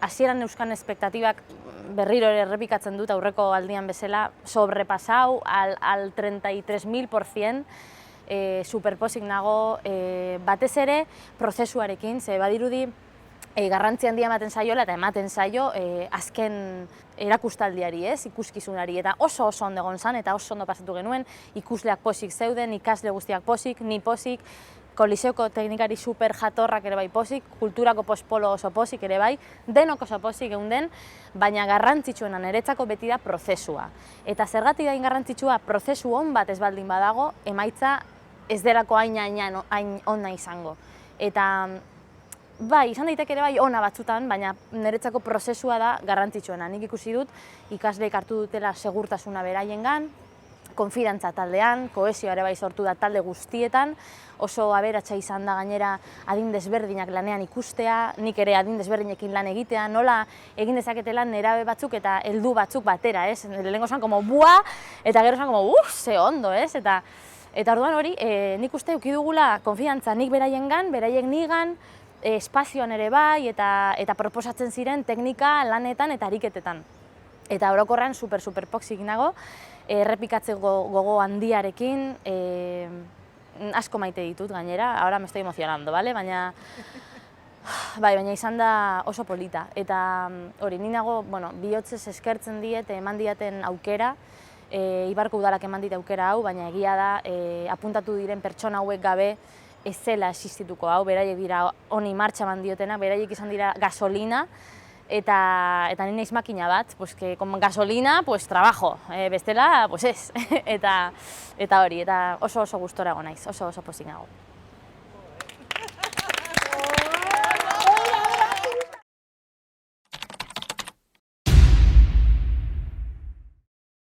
hasieran euskan espektatibak berriro ere errepikatzen dut aurreko aldian bezala, sobrepasau al 33.000%, superpozik nago, batez ere prozesuarekin, ze badirudi garrantzi handia ematen zaiola eta ematen zaio azken erakustaldiari, ikuskizunari, eta oso ondo egon zen, eta oso ondo pasatu genuen, ikusleak posik zeuden, ikasle guztiak posik, ni posik, Koliseoko teknikari super jatorrak ere bai posik, kulturako pospolo oso posik ere bai, denok oso posik geunden, baina garrantzitsuena niretzako beti da prozesua. Eta zergatik da garrantzitsua prozesu on bat ez baldin badago, emaitza ez delako hain ona izango. Eta bai, izan daiteke ere bai ona batzutan, baina niretzako prozesua da garrantzitsuena. Nik ikusi dut ikasleek hartu dutela segurtasuna beraiengan, konfidantza taldean, kohesioa ere bai sortu da talde guztietan, oso aberatsa izan da gainera adin desberdinak lanean ikustea, nik ere adin desberdinekin lan egitea, nola egin dezaketela nerabe batzuk eta heldu batzuk batera, lehenengo zan como bua, eta gero zan como ze ondo, eta orduan hori, nik uste eduki dugula konfidantza nik beraiengan, beraiek nigan, espazioan ere bai, eta proposatzen ziren teknika lanetan eta ariketetan. Eta orokorrean super pozik nago, errepikatzeko gogo handiarekin, asko maite ditut gainera, ahora me estoy emocionando, ¿vale? Baina izan da oso polita. Eta hori, ni nago, bihotzez eskertzen diet, eman diaten aukera, Ibarko udalak eman dit aukera hau, baina egia da, apuntatu diren pertsona hauek gabe ez zela existituko hau, beraiek dira honi martxa eman diotena, beraiek izan dira gasolina, eta ni naiz makina bat, con gasolina, trabajo, bestela, ez. Eta hori, eta oso gustora egon naiz, oso pozik nago.